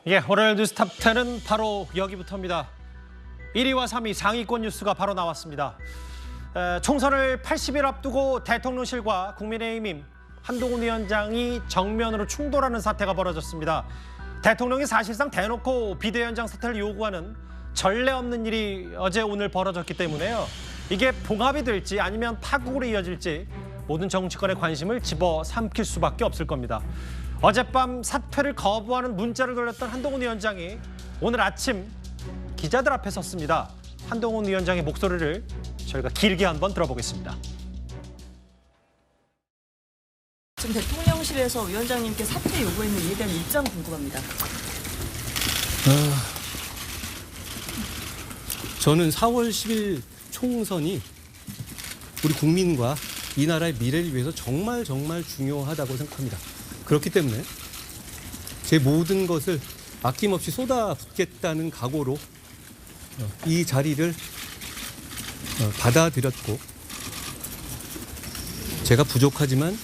예, 오늘 뉴스 탑10은 바로 여기부터입니다. 1위와 3위 상위권 뉴스가 바로 나왔습니다. 총선을 80일 앞두고 대통령실과 국민의힘 한동훈 위원장이 정면으로 충돌하는 사태가 벌어졌습니다. 대통령이 사실상 대놓고 비대위원장 사퇴를 요구하는 전례 없는 일이 어제 오늘 벌어졌기 때문에요. 이게 봉합이 될지 아니면 파국으로 이어질지 모든 정치권의 관심을 집어삼킬 수밖에 없을 겁니다. 어젯밤 사퇴를 거부하는 문자를 돌렸던 한동훈 위원장이 오늘 아침 기자들 앞에 섰습니다. 한동훈 위원장의 목소리를 저희가 길게 한번 들어보겠습니다. 지금 대통령실에서 위원장님께 사퇴 요구했는 이에 대한 입장 궁금합니다. 저는 4월 10일 총선이 우리 국민과 이 나라의 미래를 위해서 정말 중요하다고 생각합니다. 그렇기 때문에 제 모든 것을 아낌없이 쏟아붓겠다는 각오로 이 자리를 받아들였고, 제가 부족하지만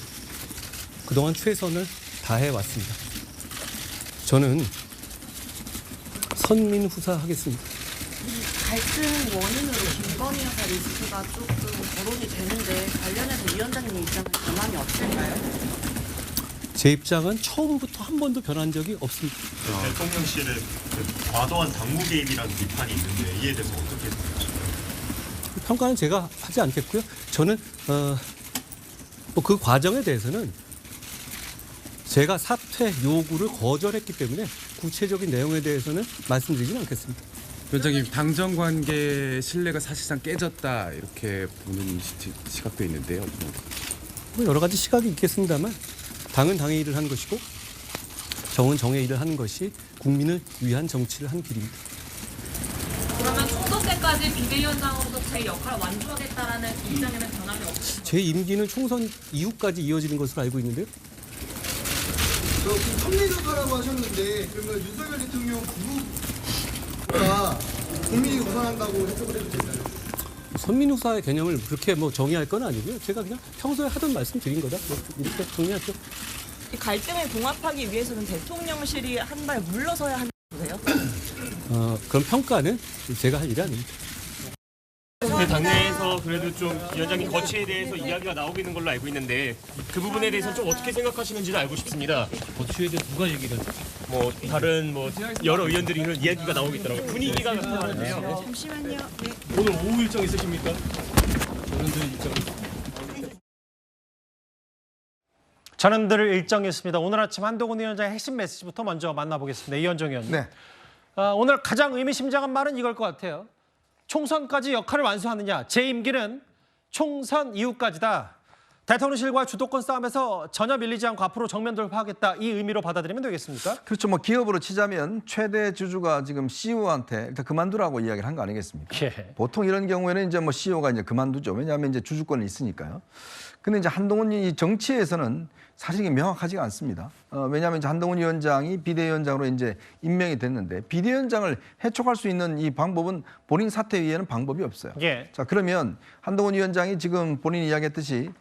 그동안 최선을 다해왔습니다. 저는 선민후사하겠습니다. 갈등 원인으로 김건희 여사 리스트가 조금 거론이 되는데 관련해서 위원장님의 입장은 전망이 어떨까요? 제 입장은 처음부터 한 번도 변한 적이 없습니다. 대통령실은 과도한 당무 개입이라는 비판이 있는데 이에 대해서 어떻게 생각하십니까? 평가는 제가 하지 않겠고요. 저는 그 과정에 대해서는 제가 사퇴 요구를 거절했기 때문에 구체적인 내용에 대해서는 말씀드리진 않겠습니다. 위원장님, 당정 관계 신뢰가 사실상 깨졌다 이렇게 보는 시각도 있는데요. 여러 가지 시각이 있겠습니다만 당은 당의 일을 하는 것이고 정은 정의 일을 하는 것이 국민을 위한 정치를 하는 길입니다. 그러면 총선 때까지 비대위원장으로서 제 역할을 완주하겠다라는 입장에는 변함이 없습니다. 제 임기는 총선 이후까지 이어지는 것으로 알고 있는데요. 선민후사라고 하셨는데 그러면 윤석열 대통령 부부가 국민이 우선한다고 해석을 해도 되나요? 선민후사의 개념을 그렇게 정의할 건 아니고요. 제가 그냥 평소에 하던 말씀 드린 거다. 이렇게 정리할게요. 이 갈등을 봉합하기 위해서는 대통령실이 한 발 물러서야 한다고 보세요? 그런 평가는 제가 할 일이 아닙니다. 근데 당내에서 그래도 좀 위원장님 거취에 대해서 이야기가 나오고 있는 걸로 알고 있는데 그 부분에 대해서는 좀 어떻게 생각하시는지를 알고 싶습니다. 거취에 대해 누가 얘기를 하죠? 다른 여러 의원들이 이런 이야기가 나오고 있더라고요. 분위기가 나타나는데요. 잠시만요. 네. 오늘 오후 일정 있으십니까? 저는 늘 일정. 저는 늘 일정이 있습니다. 오늘 아침 한동훈 위원장의 핵심 메시지부터 먼저 만나보겠습니다. 이현정 의원님. 네. 오늘 가장 의미심장한 말은 이걸 것 같아요. 총선까지 역할을 완수하느냐. 제 임기는 총선 이후까지다. 대통령실과 주도권 싸움에서 전혀 밀리지 않고 앞으로 정면 돌파하겠다. 이 의미로 받아들이면 되겠습니까? 그렇죠. 기업으로 치자면 최대 주주가 지금 CEO한테 일단 그만두라고 이야기를 한 거 아니겠습니까? 예. 보통 이런 경우에는 이제 CEO가 이제 그만두죠. 왜냐하면 이제 주주권이 있으니까요. 근데 이제 한동훈이 정치에서는 사실 이게 명확하지가 않습니다. 왜냐하면 이제 한동훈 위원장이 비대위원장으로 이제 임명이 됐는데 비대위원장을 해촉할 수 있는 이 방법은 본인 사퇴 위에는 방법이 없어요. 예. 자, 그러면 한동훈 위원장이 지금 본인이 이야기했듯이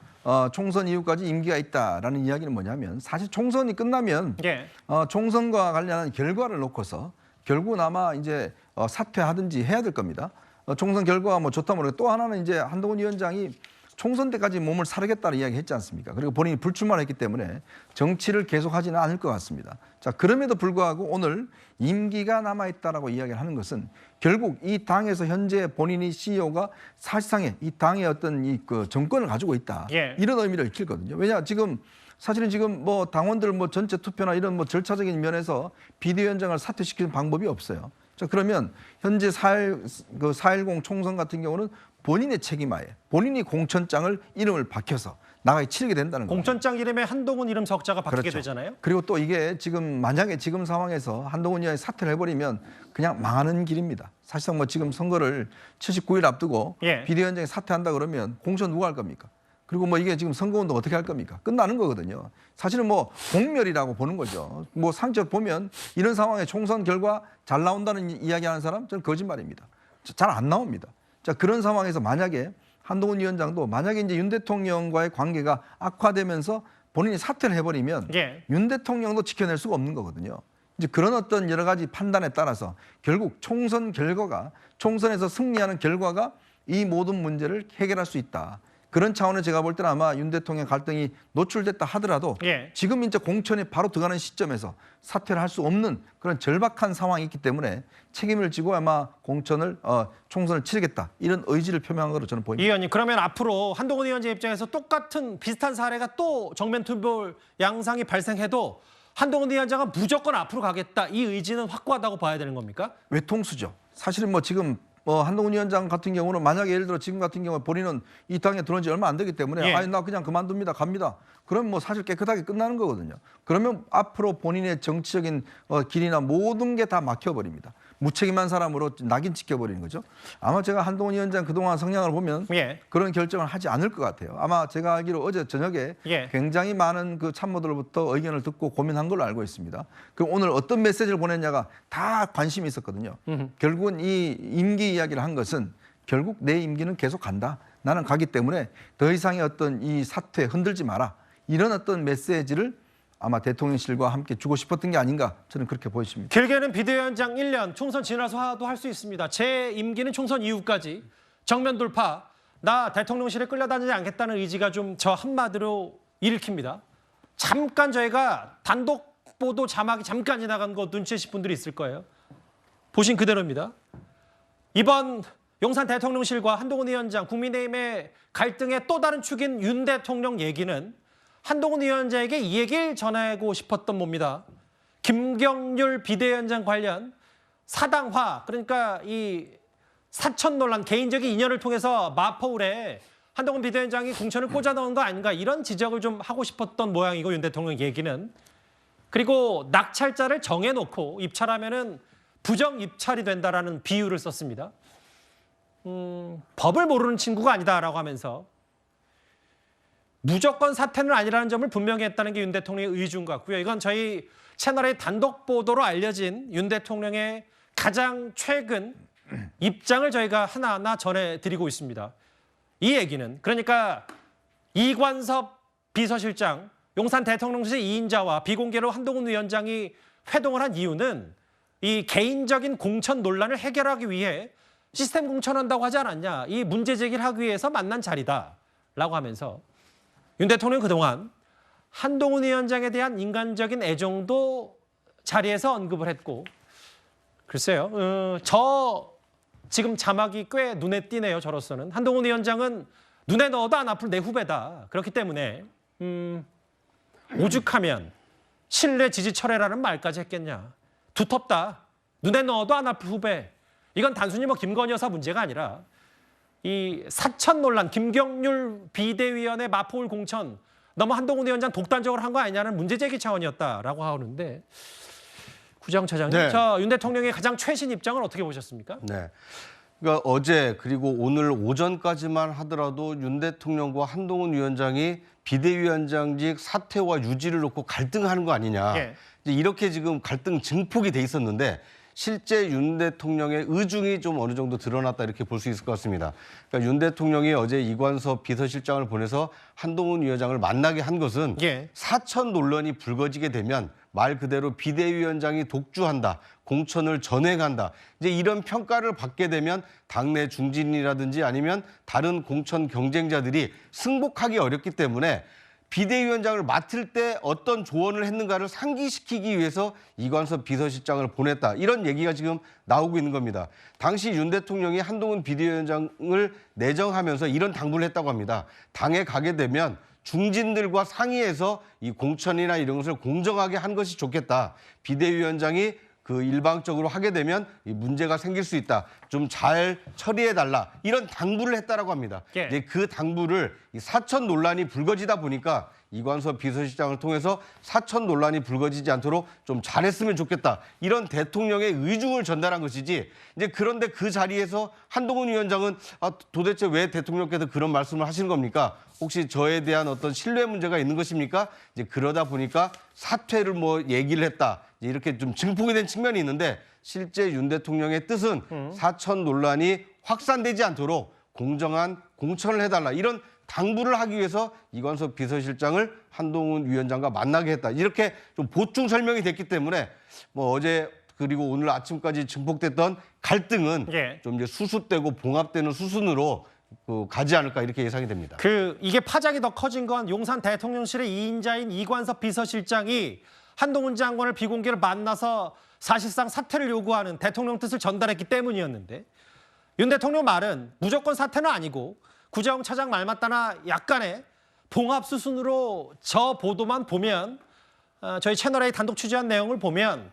총선 이후까지 임기가 있다라는 이야기는 뭐냐면 사실 총선이 끝나면 예. 총선과 관련한 결과를 놓고서 결국 아마 이제 사퇴하든지 해야 될 겁니다. 총선 결과가 좋다 모르겠고 또 하나는 이제 한동훈 위원장이 총선 때까지 몸을 사르겠다는 이야기 했지 않습니까? 그리고 본인이 불출마를 했기 때문에 정치를 계속하지는 않을 것 같습니다. 자, 그럼에도 불구하고 오늘 임기가 남아있다라고 이야기를 하는 것은 결국 이 당에서 현재 본인이 CEO가 사실상의 이 당의 어떤 그 정권을 가지고 있다. 예. 이런 의미를 익힐거든요. 왜냐 지금 사실은 지금 당원들 전체 투표나 이런 절차적인 면에서 비대위원장을 사퇴시키는 방법이 없어요. 자, 그러면 현재 4.10 총선 같은 경우는 본인의 책임하에 본인이 공천장을 이름을 박혀서 나가게 치르게 된다는 거예요. 공천장 이름에 한동훈 이름 석자가 바뀌게 그렇죠. 되잖아요. 그리고 또 이게 지금 만약에 지금 상황에서 한동훈 의원이 사퇴를 해버리면 그냥 망하는 길입니다. 사실상 지금 선거를 79일 앞두고 예. 비대위원장이 사퇴한다 그러면 공천 누가 할 겁니까? 그리고 이게 지금 선거운동 어떻게 할 겁니까? 끝나는 거거든요. 사실은 공멸이라고 보는 거죠. 상적 보면 이런 상황에 총선 결과 잘 나온다는 이야기하는 사람 저는 거짓말입니다. 잘 안 나옵니다. 자, 그런 상황에서 만약에 한동훈 위원장도 만약에 이제 윤 대통령과의 관계가 악화되면서 본인이 사퇴를 해버리면 예. 윤 대통령도 지켜낼 수가 없는 거거든요. 이제 그런 어떤 여러 가지 판단에 따라서 결국 총선에서 승리하는 결과가 이 모든 문제를 해결할 수 있다. 그런 차원에서 제가 볼 때는 아마 윤 대통령 갈등이 노출됐다 하더라도 예. 지금 이제 공천에 바로 들어가는 시점에서 사퇴를 할 수 없는 그런 절박한 상황이 있기 때문에 책임을 지고 아마 총선을 치르겠다 이런 의지를 표명한 것으로 저는 보입니다. 이 의원님, 그러면 앞으로 한동훈 위원장 입장에서 똑같은 비슷한 사례가 또 정면 투볼 양상이 발생해도 한동훈 위원장은 무조건 앞으로 가겠다, 이 의지는 확고하다고 봐야 되는 겁니까? 외통수죠. 사실은 뭐 지금 한동훈 위원장 같은 경우는 만약에 예를 들어 지금 같은 경우에 본인은 이 당에 들어온 지 얼마 안 되기 때문에 예. 아니 나 그냥 그만둡니다 갑니다. 그럼 뭐 사실 깨끗하게 끝나는 거거든요. 그러면 앞으로 본인의 정치적인 길이나 모든 게 다 막혀버립니다. 무책임한 사람으로 낙인 찍혀버리는 거죠. 아마 제가 한동훈 위원장 그동안 성향을 보면 예. 그런 결정을 하지 않을 것 같아요. 아마 제가 알기로 어제 저녁에 예. 굉장히 많은 그 참모들로부터 의견을 듣고 고민한 걸로 알고 있습니다. 그럼 오늘 어떤 메시지를 보냈냐가 다 관심이 있었거든요. 결국은 이 임기 이야기를 한 것은 결국 내 임기는 계속 간다. 나는 가기 때문에 더 이상의 어떤 이 사퇴 흔들지 마라. 이런 어떤 메시지를 아마 대통령실과 함께 주고 싶었던 게 아닌가 저는 그렇게 보여집니다. 길게는 비대위원장 1년, 총선 지나서도 할 수 있습니다. 제 임기는 총선 이후까지 정면 돌파, 나 대통령실에 끌려다니지 않겠다는 의지가 좀 저 한마디로 일으킵니다. 잠깐 저희가 단독 보도 자막이 잠깐 지나간 거 눈치채신 분들이 있을 거예요. 보신 그대로입니다. 이번 용산 대통령실과 한동훈 위원장, 국민의힘의 갈등의 또 다른 축인 윤 대통령 얘기는 한동훈 위원장에게 이 얘기를 전하고 싶었던 겁니다. 김경률 비대위원장 관련 사당화, 그러니까 이 사천 논란, 개인적인 인연을 통해서 마포울에 한동훈 비대위원장이 공천을 꽂아 넣은 거 아닌가, 이런 지적을 좀 하고 싶었던 모양이고, 윤 대통령 얘기는. 그리고 낙찰자를 정해놓고 입찰하면은 부정 입찰이 된다라는 비유를 썼습니다. 법을 모르는 친구가 아니다라고 하면서 무조건 사퇴는 아니라는 점을 분명히 했다는 게 윤 대통령의 의중 같고요. 이건 저희 채널의 단독 보도로 알려진 윤 대통령의 가장 최근 입장을 저희가 하나하나 전해드리고 있습니다. 이 얘기는 그러니까 이관섭 비서실장, 용산 대통령실 2인자와 비공개로 한동훈 위원장이 회동을 한 이유는 이 개인적인 공천 논란을 해결하기 위해 시스템 공천한다고 하지 않았냐, 이 문제 제기를 하기 위해서 만난 자리다라고 하면서 윤 대통령은 그동안 한동훈 위원장에 대한 인간적인 애정도 자리에서 언급을 했고, 글쎄요, 저 지금 자막이 꽤 눈에 띄네요. 저로서는 한동훈 위원장은 눈에 넣어도 안 아플 내 후배다. 그렇기 때문에 오죽하면 신뢰 지지 철회라는 말까지 했겠냐. 두텁다. 눈에 넣어도 안 아플 후배. 이건 단순히 뭐 김건희 여사 문제가 아니라 이 사천 논란, 김경률 비대위원회 마포울 공천 너무 한동훈 위원장 독단적으로 한 거 아니냐는 문제 제기 차원이었다라고 하는데, 구정처장님, 네. 윤 대통령의 가장 최신 입장을 어떻게 보셨습니까? 네. 그러니까 어제 그리고 오늘 오전까지만 하더라도 윤 대통령과 한동훈 위원장이 비대위원장직 사퇴와 유지를 놓고 갈등하는 거 아니냐. 예. 이제 이렇게 지금 갈등 증폭이 돼 있었는데 실제 윤 대통령의 의중이 좀 어느 정도 드러났다 이렇게 볼 수 있을 것 같습니다. 그러니까 윤 대통령이 어제 이관섭 비서실장을 보내서 한동훈 위원장을 만나게 한 것은 예. 사천 논란이 불거지게 되면 말 그대로 비대위원장이 독주한다, 공천을 전행한다. 이제 이런 평가를 받게 되면 당내 중진이라든지 아니면 다른 공천 경쟁자들이 승복하기 어렵기 때문에 비대위원장을 맡을 때 어떤 조언을 했는가를 상기시키기 위해서 이관섭 비서실장을 보냈다. 이런 얘기가 지금 나오고 있는 겁니다. 당시 윤 대통령이 한동훈 비대위원장을 내정하면서 이런 당부를 했다고 합니다. 당에 가게 되면 중진들과 상의해서 이 공천이나 이런 것을 공정하게 한 것이 좋겠다. 비대위원장이 그 일방적으로 하게 되면 이 문제가 생길 수 있다. 좀 잘 처리해달라. 이런 당부를 했다라고 합니다. 예. 이제 그 당부를 이 사천 논란이 불거지다 보니까 이관섭 비서실장을 통해서 사천 논란이 불거지지 않도록 좀 잘했으면 좋겠다. 이런 대통령의 의중을 전달한 것이지. 이제 그런데 그 자리에서 한동훈 위원장은 도대체 왜 대통령께서 그런 말씀을 하시는 겁니까? 혹시 저에 대한 어떤 신뢰 문제가 있는 것입니까? 이제 그러다 보니까 사퇴를 뭐 얘기를 했다. 이렇게 좀 증폭이 된 측면이 있는데 실제 윤 대통령의 뜻은 사천 논란이 확산되지 않도록 공정한 공천을 해달라. 이런 당부를 하기 위해서 이관섭 비서실장을 한동훈 위원장과 만나게 했다. 이렇게 좀 보충 설명이 됐기 때문에 뭐 어제 그리고 오늘 아침까지 증폭됐던 갈등은 예. 좀 이제 수습되고 봉합되는 수순으로 가지 않을까 이렇게 예상이 됩니다. 이게 파장이 더 커진 건 용산 대통령실의 2인자인 이관섭 비서실장이 한동훈 장관을 비공개로 만나서 사실상 사퇴를 요구하는 대통령 뜻을 전달했기 때문이었는데 윤 대통령 말은 무조건 사퇴는 아니고 구자영 차장 말 맞다나 약간의 봉합 수순으로 저 보도만 보면 저희 채널A 단독 취재한 내용을 보면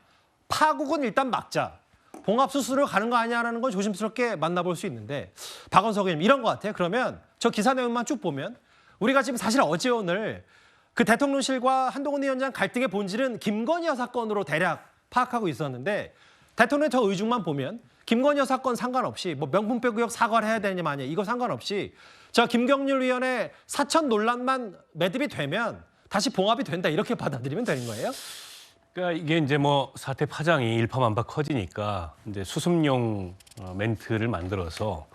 파국은 일단 막자. 봉합 수순으로 가는 거 아니냐라는 건 조심스럽게 만나볼 수 있는데 박원석 의원님 이런 것 같아요. 그러면 저 기사 내용만 쭉 보면 우리가 지금 사실 어제 오늘 그 대통령실과 한동훈 위원장 갈등의 본질은 김건희 여사 건으로 대략 파악하고 있었는데 대통령의 저 의중만 보면 김건희 여사 건 상관없이 뭐 명품백 의혹 사과를 해야 되느냐 마냐 이거 상관없이 저 김경률 위원의 사천 논란만 매듭이 되면 다시 봉합이 된다 이렇게 받아들이면 되는 거예요? 그러니까 이게 이제 뭐 사태 파장이 일파만파 커지니까 이제 수습용 멘트를 만들어서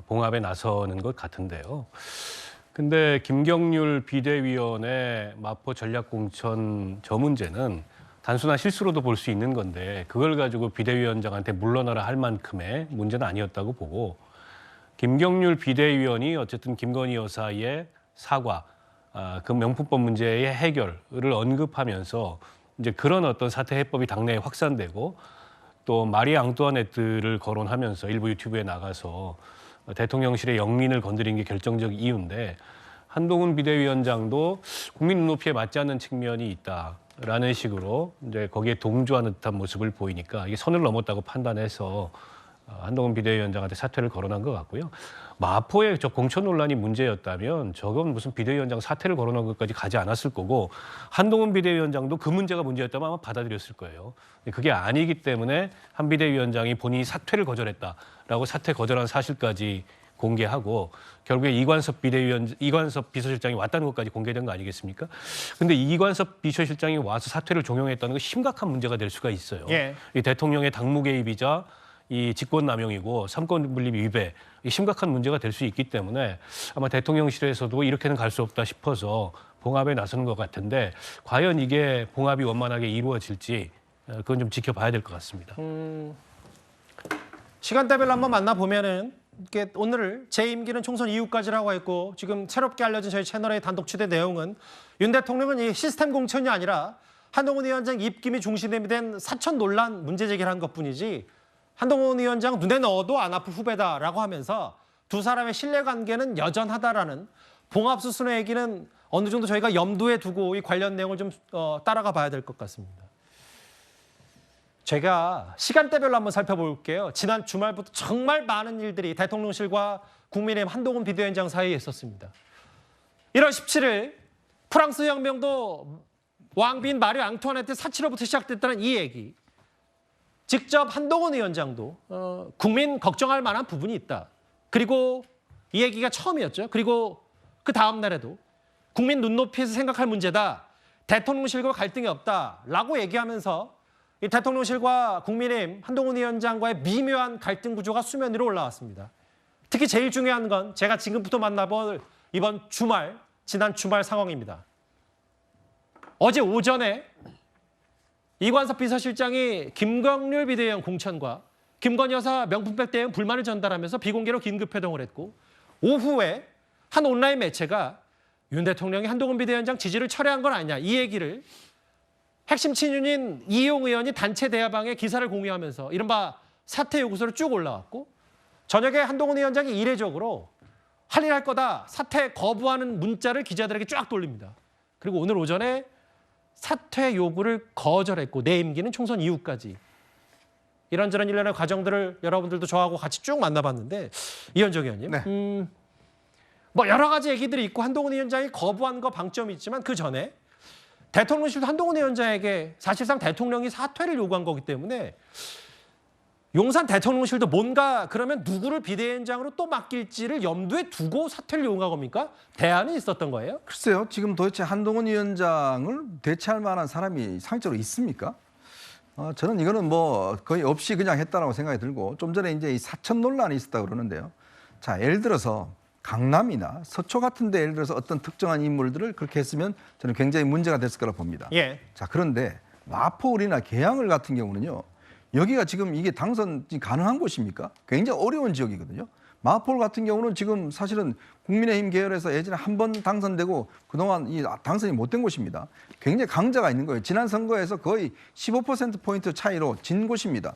봉합에 나서는 것 같은데요. 근데 김경률 비대위원의 마포 전략공천 저 문제는 단순한 실수로도 볼 수 있는 건데 그걸 가지고 비대위원장한테 물러나라 할 만큼의 문제는 아니었다고 보고 김경률 비대위원이 어쨌든 김건희 여사의 사과, 그 명품법 문제의 해결을 언급하면서 이제 그런 어떤 사퇴 해법이 당내에 확산되고 또 마리 앙뚜아네트를 거론하면서 일부 유튜브에 나가서 대통령실의 영린을 건드린 게 결정적 이유인데 한동훈 비대위원장도 국민 눈높이에 맞지 않는 측면이 있다라는 식으로 이제 거기에 동조하는 듯한 모습을 보이니까 이게 선을 넘었다고 판단해서 한동훈 비대위원장한테 사퇴를 거론한 것 같고요. 마포의 저 공천 논란이 문제였다면 저건 무슨 비대위원장 사퇴를 거론한 것까지 가지 않았을 거고 한동훈 비대위원장도 그 문제가 문제였다면 아마 받아들였을 거예요. 그게 아니기 때문에 한 비대위원장이 본인이 사퇴를 거절했다라고 사퇴 거절한 사실까지 공개하고 결국에 이관섭 비서실장이 왔다는 것까지 공개된 거 아니겠습니까? 근데 이관섭 비서실장이 와서 사퇴를 종용했다는 건 심각한 문제가 될 수가 있어요. 예. 이 대통령의 당무 개입이자 이 직권남용이고 삼권분립 위배 심각한 문제가 될 수 있기 때문에 아마 대통령실에서도 이렇게는 갈 수 없다 싶어서 봉합에 나서는 것 같은데 과연 이게 봉합이 원만하게 이루어질지 그건 좀 지켜봐야 될 것 같습니다. 시간대별로 한번 만나보면은 이게 오늘 재임기는 총선 이후까지라고 했고 지금 새롭게 알려진 저희 채널의 단독 취재 내용은 윤 대통령은 이 시스템 공천이 아니라 한동훈 위원장 입김이 중심이 된 사천 논란 문제 제기를 한 것뿐이지 한동훈 위원장 눈에 넣어도 안 아플 후배다라고 하면서 두 사람의 신뢰관계는 여전하다라는 봉합 수순의 얘기는 어느 정도 저희가 염두에 두고 이 관련 내용을 좀 따라가 봐야 될 것 같습니다. 제가 시간대별로 한번 살펴볼게요. 지난 주말부터 정말 많은 일들이 대통령실과 국민의힘 한동훈 비대위원장 사이에 있었습니다. 1월 17일 프랑스 혁명도 왕비인 마리 앙투아네트 사치로부터 시작됐다는 이 얘기. 직접 한동훈 위원장도 국민 걱정할 만한 부분이 있다. 그리고 이 얘기가 처음이었죠. 그리고 그 다음 날에도 국민 눈높이에서 생각할 문제다. 대통령실과 갈등이 없다라고 얘기하면서 이 대통령실과 국민의힘 한동훈 위원장과의 미묘한 갈등 구조가 수면 위로 올라왔습니다. 특히 제일 중요한 건 제가 지금부터 만나볼 이번 주말, 지난 주말 상황입니다. 어제 오전에 이관섭 비서실장이 김경률 비대위원 공천과 김건희 여사 명품백 대행 불만을 전달하면서 비공개로 긴급회동을 했고 오후에 한 온라인 매체가 윤 대통령이 한동훈 비대위원장 지지를 철회한 건 아니냐 이 얘기를 핵심 친윤인 이용 의원이 단체 대화방에 기사를 공유하면서 이른바 사퇴 요구서를 쭉 올라왔고 저녁에 한동훈 위원장이 이례적으로 할 일 할 거다 사퇴 거부하는 문자를 기자들에게 쫙 돌립니다. 그리고 오늘 오전에 사퇴 요구를 거절했고 내 임기는 총선 이후까지 이런저런 일련의 과정들을 여러분들도 저하고 같이 쭉 만나봤는데 이현정 의원님 네. 뭐 여러 가지 얘기들이 있고 한동훈 위원장이 거부한 거 방점이 있지만 그 전에 대통령실도 한동훈 위원장에게 사실상 대통령이 사퇴를 요구한 거기 때문에 용산 대통령실도 뭔가 그러면 누구를 비대위원장으로 또 맡길지를 염두에 두고 사퇴를 요구한 겁니까? 대안이 있었던 거예요? 글쎄요. 지금 도대체 한동훈 위원장을 대체할 만한 사람이 상적으로 있습니까? 저는 이거는 뭐 거의 없이 그냥 했다라고 생각이 들고 좀 전에 이제 이 사천 논란이 있었다고 그러는데요. 자, 예를 들어서 강남이나 서초 같은 데 예를 들어서 어떤 특정한 인물들을 그렇게 했으면 저는 굉장히 문제가 됐을 거라 봅니다. 예. 자, 그런데 마포울이나 계양을 같은 경우는요. 여기가 지금 이게 당선이 가능한 곳입니까? 굉장히 어려운 지역이거든요. 마포울 같은 경우는 지금 사실은 국민의힘 계열에서 예전에 한 번 당선되고 그동안 이 당선이 못된 곳입니다. 굉장히 강자가 있는 거예요. 지난 선거에서 거의 15%포인트 차이로 진 곳입니다.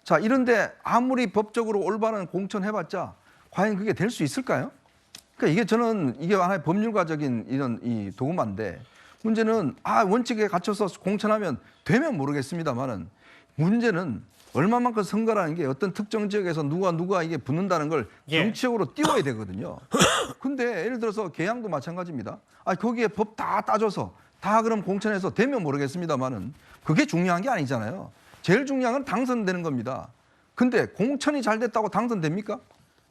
자, 이런데 아무리 법적으로 올바른 공천해봤자 과연 그게 될 수 있을까요? 그러니까 이게 저는 이게 하나의 법률가적인 이런 이 도구만데 문제는 원칙에 갇혀서 공천하면 되면 모르겠습니다만은 문제는 얼마만큼 선거라는 게 어떤 특정 지역에서 누가 이게 붙는다는 걸 정치적으로 띄워야 되거든요. 근데 예를 들어서 계양도 마찬가지입니다. 거기에 법 다 따져서 다 그럼 공천해서 되면 모르겠습니다만은 그게 중요한 게 아니잖아요. 제일 중요한 건 당선되는 겁니다. 근데 공천이 잘 됐다고 당선됩니까?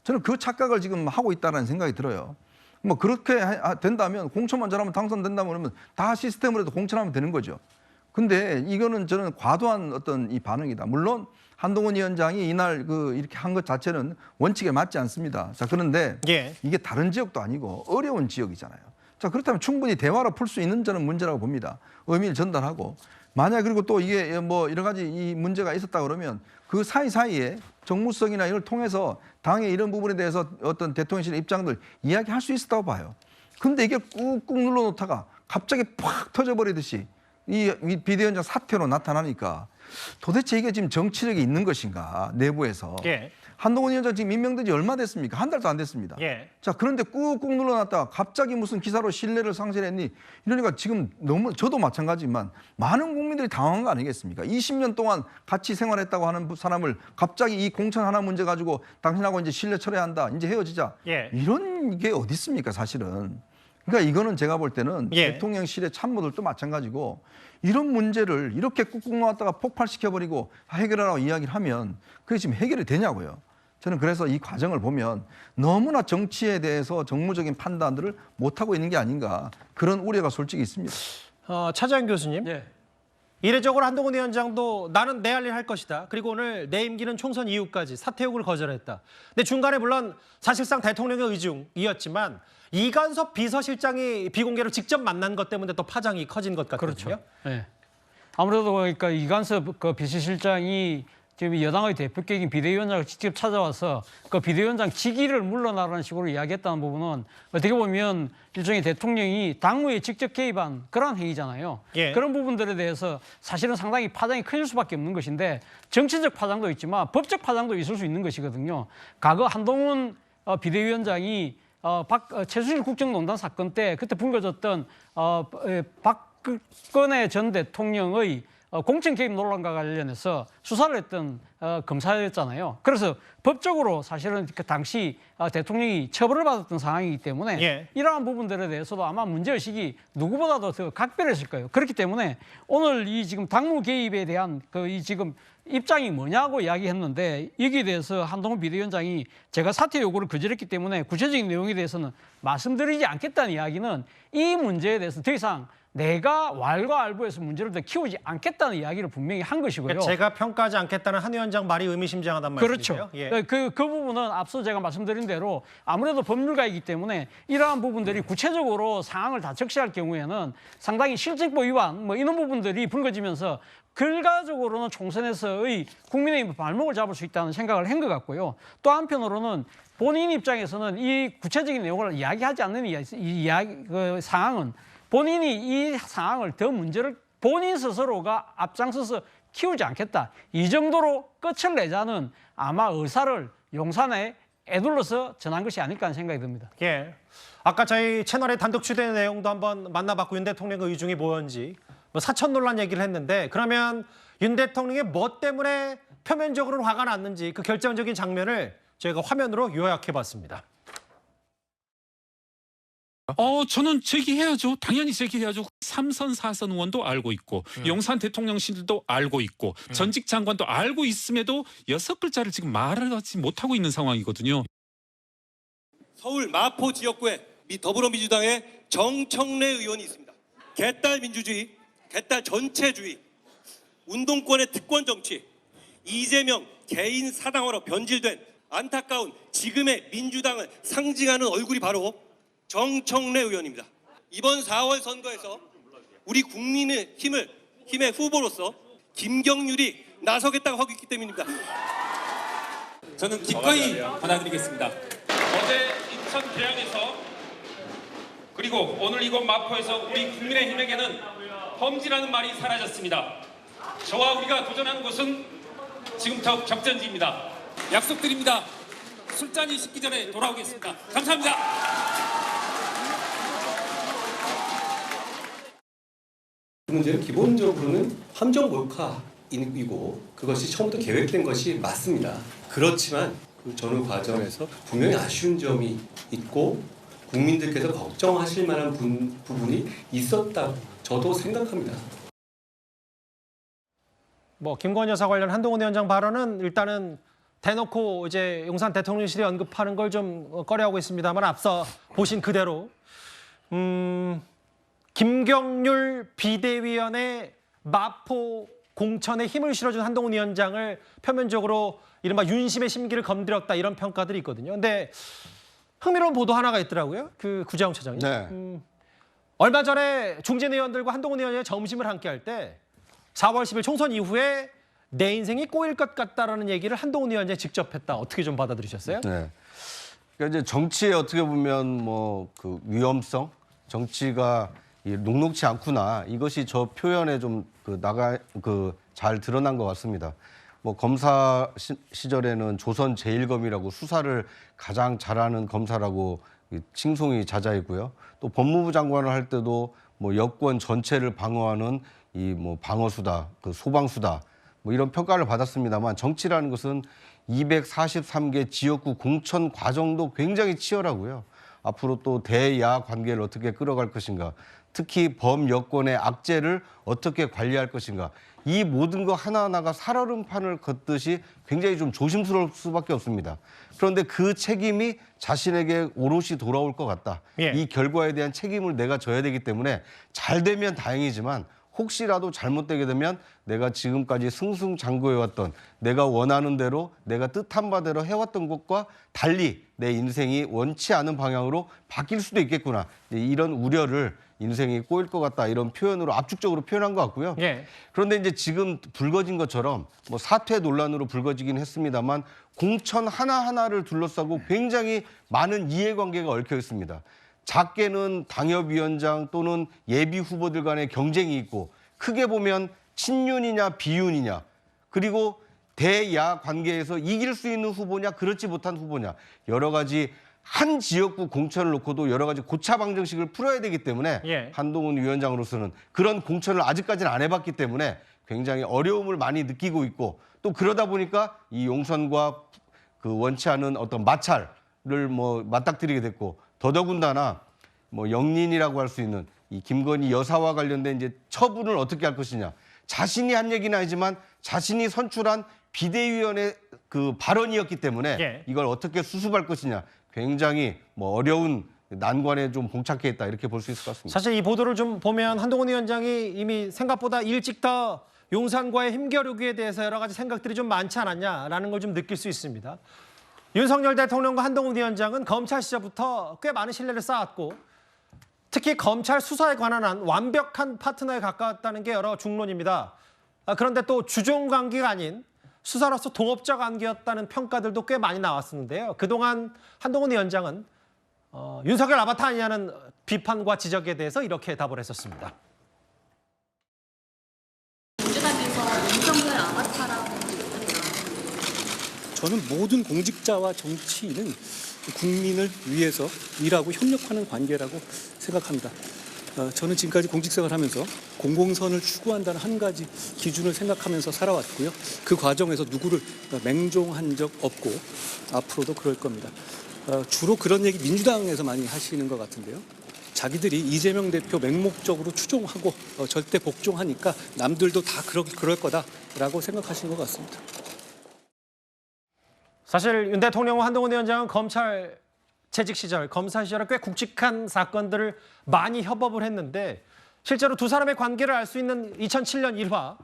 저는 그 착각을 지금 하고 있다는 생각이 들어요. 뭐 그렇게 된다면 공천만 잘하면 당선된다면 그러면 다 시스템으로 해도 공천하면 되는 거죠. 근데 이거는 저는 과도한 어떤 이 반응이다. 물론 한동훈 위원장이 이날 이렇게 한 것 자체는 원칙에 맞지 않습니다. 자, 그런데 이게 다른 지역도 아니고 어려운 지역이잖아요. 자, 그렇다면 충분히 대화로 풀 수 있는 저는 문제라고 봅니다. 의미를 전달하고 만약 그리고 또 이게 뭐 여러 가지 이 문제가 있었다 그러면 그 사이사이에 정무성이나 이걸 통해서 당의 이런 부분에 대해서 어떤 대통령실 입장들 이야기할 수 있었다고 봐요. 근데 이게 꾹꾹 눌러놓다가 갑자기 팍 터져버리듯이 이 비대위원장 사퇴로 나타나니까 도대체 이게 지금 정치력이 있는 것인가 내부에서. 한동훈 위원장 지금 임명된 지 얼마 됐습니까? 한 달도 안 됐습니다. 자, 그런데 꾹꾹 눌러놨다가 갑자기 무슨 기사로 신뢰를 상실했니? 이러니까 지금 너무 저도 마찬가지지만 많은 국민들이 당황한 거 아니겠습니까? 20년 동안 같이 생활했다고 하는 사람을 갑자기 이 공천 하나 문제 가지고 당신하고 이제 신뢰 철회한다. 이제 헤어지자. 이런 게 어디 있습니까, 사실은. 그러니까 이거는 제가 볼 때는 대통령실의 참모들도 마찬가지고 이런 문제를 이렇게 꾹꾹 놓았다가 폭발시켜버리고 해결하라고 이야기를 하면 그게 지금 해결이 되냐고요. 저는 그래서 이 과정을 보면 너무나 정치에 대해서 정무적인 판단들을 못하고 있는 게 아닌가 그런 우려가 솔직히 있습니다. 차재현 교수님. 이례적으로 한동훈 위원장도 나는 내 할 일 할 것이다. 그리고 오늘 내 임기는 총선 이후까지 사퇴 요구를 거절했다. 근데 중간에 물론 사실상 대통령의 의중이었지만 이관섭 비서실장이 비공개로 직접 만난 것 때문에 또 파장이 커진 것 같거든요. 그렇죠. 네. 아무래도 그러니까 이관섭 비서실장이 지금 여당의 대표격인 비대위원장을 직접 찾아와서 그 비대위원장 직위를 물러나라는 식으로 이야기했다는 부분은 어떻게 보면 일종의 대통령이 당무에 직접 개입한 그런 행위잖아요. 그런 부분들에 대해서 사실은 상당히 파장이 커질 수밖에 없는 것인데 정치적 파장도 있지만 법적 파장도 있을 수 있는 것이거든요. 과거 한동훈 비대위원장이 최순실 국정농단 사건 때 그때 불거졌던 박근혜 전 대통령의 공천 개입 논란과 관련해서 수사를 했던 검사였잖아요. 그래서 법적으로 사실은 그 당시 대통령이 처벌을 받았던 상황이기 때문에 이러한 부분들에 대해서도 아마 문제의식이 누구보다도 더 각별했을 거예요. 그렇기 때문에 오늘 이 지금 당무 개입에 대한 이 지금 입장이 뭐냐고 이야기했는데 여기에 대해서 한동훈 비대위원장이 제가 사퇴 요구를 거절했기 때문에 구체적인 내용에 대해서는 말씀드리지 않겠다는 이야기는 이 문제에 대해서 더 이상 내가 왈가왈부해서 문제를 더 키우지 않겠다는 이야기를 분명히 한 것이고요. 그러니까 제가 평가하지 않겠다는 한 위원장 말이 의미심장하단 말이죠. 그렇죠. 그 부분은 앞서 제가 말씀드린 대로 아무래도 법률가이기 때문에 이러한 부분들이 구체적으로 상황을 다 적시할 경우에는 상당히 실정법 위반 뭐 이런 부분들이 불거지면서 결과적으로는 총선에서의 국민의힘 발목을 잡을 수 있다는 생각을 한 것 같고요. 또 한편으로는 본인 입장에서는 이 구체적인 내용을 이야기하지 않는 그 상황은 본인이 이 상황을 더 문제를 본인 스스로가 앞장서서 키우지 않겠다. 이 정도로 끝을 내자는 아마 의사를 용산에 애둘러서 전한 것이 아닐까 하는 생각이 듭니다. 아까 저희 채널에 단독 취재된 내용도 한번 만나봤고 윤 대통령의 의중이 뭐였는지 사천 논란 얘기를 했는데 그러면 윤 대통령의 뭐 때문에 표면적으로는 화가 났는지 그 결정적인 장면을 저희가 화면으로 요약해봤습니다. 저는 제기해야죠. 당연히 제기해야죠. 3선, 4선 의원도 알고 있고 용산 대통령실도 알고 있고 전직 장관도 알고 있음에도 6글자를 지금 말을 하지 못하고 있는 상황이거든요. 서울 마포 지역구에 더불어민주당의 정청래 의원이 있습니다. 개딸 민주주의, 개딸 전체주의, 운동권의 특권 정치, 이재명 개인 사당화로 변질된 안타까운 지금의 민주당을 상징하는 얼굴이 바로 정청래 의원입니다. 이번 4월 선거에서 우리 국민의힘의 후보로서 김경률이 나서겠다고 하고 있기 때문입니다. 저는 기꺼이 받아들이겠습니다. 어제 인천 계양에서 그리고 오늘 이곳 마포에서 우리 국민의힘에게는 험지라는 말이 사라졌습니다. 저와 우리가 도전하는 곳은 지금부터 격전지입니다. 약속드립니다. 술잔이 식기 전에 돌아오겠습니다. 감사합니다. 그 문제는 기본적으로는 함정 몰카이고 그것이 처음부터 계획된 것이 맞습니다. 그렇지만 그 전후 과정에서 분명히 아쉬운 점이 있고 국민들께서 걱정하실 만한 부분이 있었다고 저도 생각합니다. 뭐 김건희 여사 관련 한동훈 위원장 발언은 일단은 대놓고 이제 용산 대통령실이 언급하는 걸 좀 꺼려하고 있습니다만 앞서 보신 그대로 김경률 비대위원의 마포 공천에 힘을 실어준 한동훈 위원장을 표면적으로 이른바 윤심의 심기를 건드렸다 이런 평가들이 있거든요. 근데 흥미로운 보도 하나가 있더라고요. 그 구자영 차장이. 네. 얼마 전에 중진 의원들과 한동훈 의원이 점심을 함께 할 때 4월 10일 총선 이후에 내 인생이 꼬일 것 같다라는 얘기를 한동훈 위원장이 직접 했다. 어떻게 좀 받아들이셨어요? 네. 그러니까 이제 정치에 어떻게 보면 뭐 그 위험성, 정치가 녹록치 않구나. 이것이 저 표현에 좀 잘 드러난 것 같습니다. 뭐 검사 시절에는 조선 제1검이라고 수사를 가장 잘하는 검사라고 칭송이 잦아있고요. 또 법무부 장관을 할 때도 뭐 여권 전체를 방어하는 이 뭐 방어수다, 그 소방수다, 뭐 이런 평가를 받았습니다만 정치라는 것은 243개 지역구 공천 과정도 굉장히 치열하고요. 앞으로 또 대야 관계를 어떻게 끌어갈 것인가, 특히 범여권의 악재를 어떻게 관리할 것인가, 이 모든 거 하나하나가 살얼음판을 걷듯이 굉장히 좀 조심스러울 수밖에 없습니다. 그런데 그 책임이 자신에게 오롯이 돌아올 것 같다. 예. 이 결과에 대한 책임을 내가 져야 되기 때문에 잘 되면 다행이지만 혹시라도 잘못되게 되면 내가 지금까지 승승장구해왔던, 내가 원하는 대로, 내가 뜻한 바대로 해왔던 것과 달리 내 인생이 원치 않은 방향으로 바뀔 수도 있겠구나. 이런 우려를 인생이 꼬일 것 같다, 이런 표현으로 압축적으로 표현한 것 같고요. 예. 그런데 이제 지금 불거진 것처럼 뭐 사퇴 논란으로 불거지긴 했습니다만 공천 하나하나를 둘러싸고 굉장히 많은 이해관계가 얽혀 있습니다. 작게는 당협위원장 또는 예비 후보들 간의 경쟁이 있고, 크게 보면 친윤이냐 비윤이냐, 그리고 대야 관계에서 이길 수 있는 후보냐 그렇지 못한 후보냐, 여러 가지 한 지역구 공천을 놓고도 여러 가지 고차 방정식을 풀어야 되기 때문에 예. 한동훈 위원장으로서는 그런 공천을 아직까지는 안 해봤기 때문에 굉장히 어려움을 많이 느끼고 있고, 또 그러다 보니까 이 용선과 그 원치 않은 어떤 마찰을 뭐 맞닥뜨리게 됐고, 더더군다나 뭐 영린이라고 할 수 있는 이 김건희 여사와 관련된 이제 처분을 어떻게 할 것이냐, 자신이 한 얘기는 아니지만 자신이 선출한 비대위원회 그 발언이었기 때문에 예. 이걸 어떻게 수습할 것이냐, 굉장히 뭐 어려운 난관에 좀 봉착해 있다, 이렇게 볼 수 있을 것 같습니다. 사실 이 보도를 좀 보면 한동훈 위원장이 이미 생각보다 일찍 더 용산과의 힘겨루기에 대해서 여러 가지 생각들이 좀 많지 않았냐라는 걸 좀 느낄 수 있습니다. 윤석열 대통령과 한동훈 위원장은 검찰 시절부터 꽤 많은 신뢰를 쌓았고, 특히 검찰 수사에 관한 한 완벽한 파트너에 가까웠다는 게 여러 중론입니다. 그런데 또 주종 관계가 아닌 수사로서 동업자 관계였다는 평가들도 꽤 많이 나왔었는데요. 그동안 한동훈 위원장은 윤석열 아바타 아니냐는 비판과 지적에 대해서 이렇게 답을 했었습니다. 민주당에서 윤석열 아바타라고 저는 모든 공직자와 정치인은 국민을 위해서 일하고 협력하는 관계라고 생각합니다. 저는 지금까지 공직생활을 하면서 공공선을 추구한다는 한 가지 기준을 생각하면서 살아왔고요. 그 과정에서 누구를 맹종한 적 없고 앞으로도 그럴 겁니다. 주로 그런 얘기 민주당에서 많이 하시는 것 같은데요. 자기들이 이재명 대표 맹목적으로 추종하고 절대 복종하니까 남들도 다 그럴 거다라고 생각하시는 것 같습니다. 사실 윤 대통령과 한동훈 위원장은 검찰 재직 시절, 검사 시절에 꽤 굵직한 사건들을 많이 협업을 했는데, 실제로 두 사람의 관계를 알 수 있는 2007년 1화,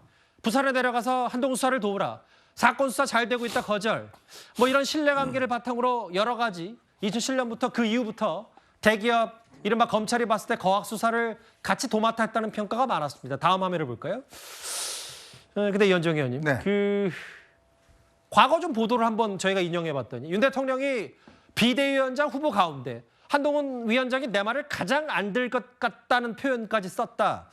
부산에 내려가서 한동훈 수사를 도우라, 사건 수사 잘 되고 있다 거절. 뭐 이런 신뢰관계를 바탕으로 여러 가지 2007년부터 그 이후부터 대기업 이른바 검찰이 봤을 때 거학 수사를 같이 도맡아 했다는 평가가 많았습니다. 다음 화면을 볼까요? 근데 이현정 의원님, 네. 그 과거 좀 보도를 한번 저희가 인용해봤더니 윤 대통령이 비대위원장 후보 가운데 한동훈 위원장이 내 말을 가장 안 들 것 같다는 표현까지 썼다.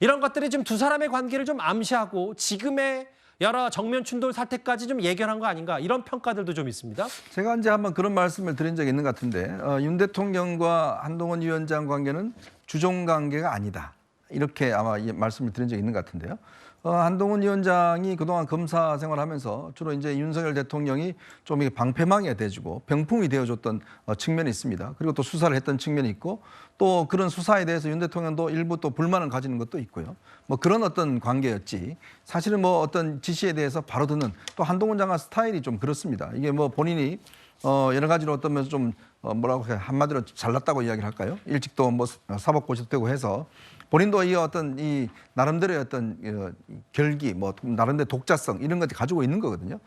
이런 것들이 좀 두 사람의 관계를 좀 암시하고 지금의 여러 정면 충돌 사태까지 좀 예견한 거 아닌가 이런 평가들도 좀 있습니다. 제가 이제 한번 그런 말씀을 드린 적이 있는 것 같은데 윤 대통령과 한동훈 위원장 관계는 주종 관계가 아니다. 이렇게 아마 말씀을 드린 적이 있는 것 같은데요. 한동훈 위원장이 그동안 검사 생활하면서 주로 이제 윤석열 대통령이 좀 방패막이가 돼주고 병풍이 되어줬던 측면이 있습니다. 그리고 또 수사를 했던 측면이 있고 또 그런 수사에 대해서 윤 대통령도 일부 또 불만을 가지는 것도 있고요. 뭐 그런 어떤 관계였지. 사실은 뭐 어떤 지시에 대해서 바로 듣는 또 한동훈 장관 스타일이 좀 그렇습니다. 이게 뭐 본인이 여러 가지로 어떤 면에서 좀 뭐라고 해야 한마디로 잘났다고 이야기를 할까요? 일찍 또 뭐 사법고시도 되고 해서 본인도 이 어떤 이 나름대로의 어떤 결기, 뭐 나름대로 독자성 이런 것들 가지고 있는 거거든요.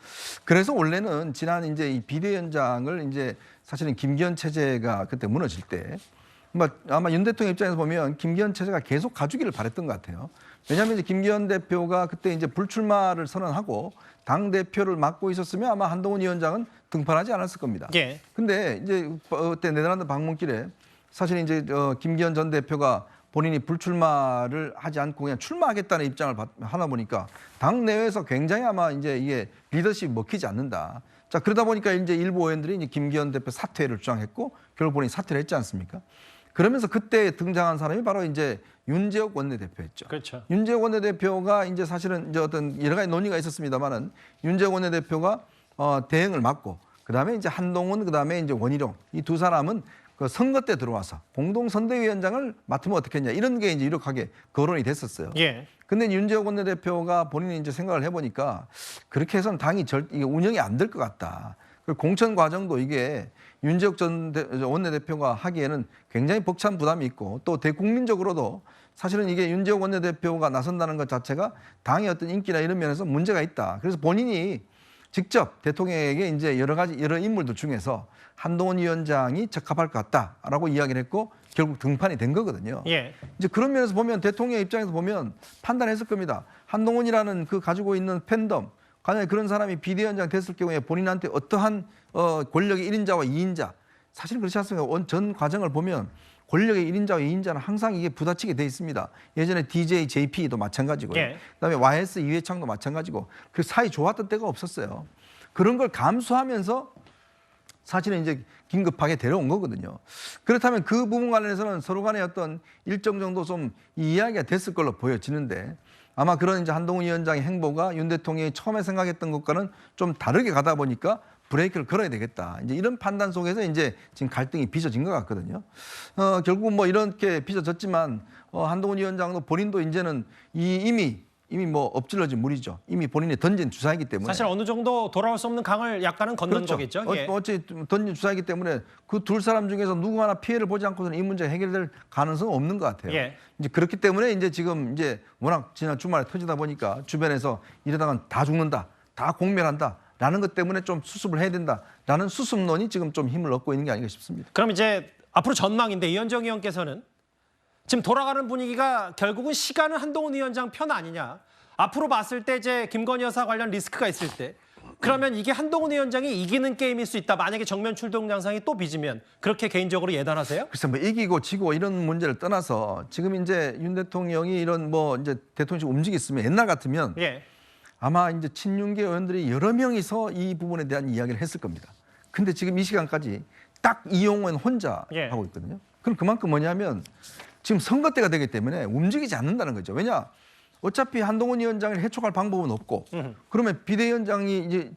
그래서 원래는 지난 이제 이 비대위원장을 이제 사실은 김기현 체제가 그때 무너질 때 아마 윤 대통령 입장에서 보면 김기현 체제가 계속 가주기를 바랬던 것 같아요. 왜냐하면 이제 김기현 대표가 그때 이제 불출마를 선언하고 당 대표를 맡고 있었으면 아마 한동훈 위원장은 등판하지 않았을 겁니다. 예. 근데 이제 그때 네덜란드 방문길에 사실 이제 김기현 전 대표가 본인이 불출마를 하지 않고 그냥 출마하겠다는 입장을 하나 보니까 당 내외에서 굉장히 아마 이제 이게 리더십이 먹히지 않는다. 자, 그러다 보니까 이제 일부 의원들이 이제 김기현 대표 사퇴를 주장했고 결국 본인이 사퇴를 했지 않습니까? 그러면서 그때 등장한 사람이 바로 이제 윤재옥 원내대표였죠. 그렇죠. 윤재옥 원내대표가 이제 사실은 이제 어떤 여러 가지 논의가 있었습니다만은 윤재옥 원내대표가 대행을 맡고 그다음에 이제 한동훈 그다음에 이제 원희룡 이 두 사람은 그 선거 때 들어와서 공동선대위원장을 맡으면 어떻겠냐 이런 게 이제 유력하게 거론이 됐었어요. 예. 근데 윤재옥 원내대표가 본인이 이제 생각을 해보니까 그렇게 해서는 당이 이게 운영이 안 될 것 같다. 그 공천 과정도 이게 윤재옥 전 원내대표가 하기에는 굉장히 벅찬 부담이 있고 또 대국민적으로도 사실은 이게 윤재옥 원내대표가 나선다는 것 자체가 당의 어떤 인기나 이런 면에서 문제가 있다. 그래서 본인이 직접 대통령에게 이제 여러 인물들 중에서 한동훈 위원장이 적합할 것 같다라고 이야기를 했고 결국 등판이 된 거거든요. 예. 이제 그런 면에서 보면 대통령 입장에서 보면 판단했을 겁니다. 한동훈이라는 그 가지고 있는 팬덤, 만약에 그런 사람이 비대위원장 됐을 경우에 본인한테 어떠한 권력의 1인자와 2인자, 사실은 그렇지 않습니까? 전 과정을 보면 권력의 1인자와 2인자는 항상 이게 부딪히게 돼 있습니다. 예전에 DJ, JP도 마찬가지고요. 예. 그다음에 YS 이회창도 마찬가지고 그 사이 좋았던 때가 없었어요. 그런 걸 감수하면서 사실은 이제 긴급하게 데려온 거거든요. 그렇다면 그 부분 관련해서는 서로 간에 어떤 일정 정도 좀 이야기가 됐을 걸로 보여지는데 아마 그런 이제 한동훈 위원장의 행보가 윤 대통령이 처음에 생각했던 것과는 좀 다르게 가다 보니까 브레이크를 걸어야 되겠다. 이제 이런 판단 속에서 이제 지금 갈등이 빚어진 것 같거든요. 결국은 뭐 이렇게 빚어졌지만 한동훈 위원장도 본인도 이제는 이미 뭐 엎질러진 물이죠. 이미 본인이 던진 주사이기 때문에. 사실 어느 정도 돌아올 수 없는 강을 약간은 건넌 그렇죠. 거겠죠. 예. 어찌 던진 주사이기 때문에 그 두 사람 중에서 누구 하나 피해를 보지 않고서는 이 문제가 해결될 가능성은 없는 것 같아요. 예. 이제 그렇기 때문에 이제 지금 이제 워낙 지난 주말에 터지다 보니까 주변에서 이러다간 다 죽는다, 다 공멸한다. 라는 것 때문에 좀 수습을 해야 된다라는 수습론이 지금 좀 힘을 얻고 있는 게 아닌가 싶습니다. 그럼 이제 앞으로 전망인데 이현정 의원께서는 지금 돌아가는 분위기가 결국은 시간은 한동훈 위원장 편 아니냐. 앞으로 봤을 때 이제 김건희 여사 관련 리스크가 있을 때 그러면 이게 한동훈 위원장이 이기는 게임일 수 있다. 만약에 정면 출동 양상이 또 빚으면 그렇게 개인적으로 예단하세요? 글쎄 뭐 이기고 지고 이런 문제를 떠나서 지금 이제 윤 대통령이 이런 뭐 이제 대통령이 움직였으면 옛날 같으면 예. 아마 이제 친윤계 의원들이 여러 명이서 이 부분에 대한 이야기를 했을 겁니다. 근데 지금 이 시간까지 딱 이용원 혼자 예. 하고 있거든요. 그럼 그만큼 뭐냐면 지금 선거 때가 되기 때문에 움직이지 않는다는 거죠. 왜냐? 어차피 한동훈 위원장을 해촉할 방법은 없고 그러면 비대위원장이 이제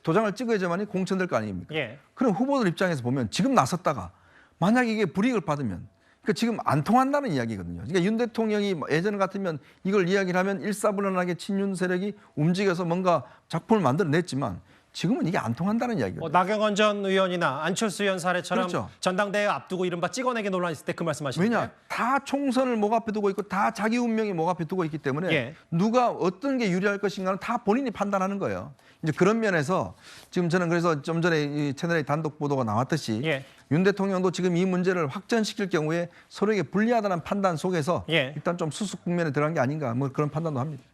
도장을 찍어야지만이 공천될 거 아닙니까? 예. 그럼 후보들 입장에서 보면 지금 나섰다가 만약에 이게 불이익을 받으면 그러니까 지금 안 통한다는 이야기거든요. 그러니까 윤 대통령이 예전 같으면 이걸 이야기를 하면 일사불란하게 친윤 세력이 움직여서 뭔가 작품을 만들어냈지만 지금은 이게 안 통한다는 이야기거든요. 나경원 전 의원이나 안철수 의원 사례처럼 그렇죠. 전당대회 앞두고 이른바 찍어내기 논란 있을 때 그 말씀하시는 거예요? 왜냐? 다 총선을 목 앞에 두고 있고 다 자기 운명이 목 앞에 두고 있기 때문에 예. 누가 어떤 게 유리할 것인가는 다 본인이 판단하는 거예요. 이제 그런 면에서 지금 저는 그래서 좀 전에 이 채널의 단독 보도가 나왔듯이 예. 윤 대통령도 지금 이 문제를 확전시킬 경우에 서로에게 불리하다는 판단 속에서 예. 일단 좀 수습 국면에 들어간 게 아닌가 뭐 그런 판단도 합니다.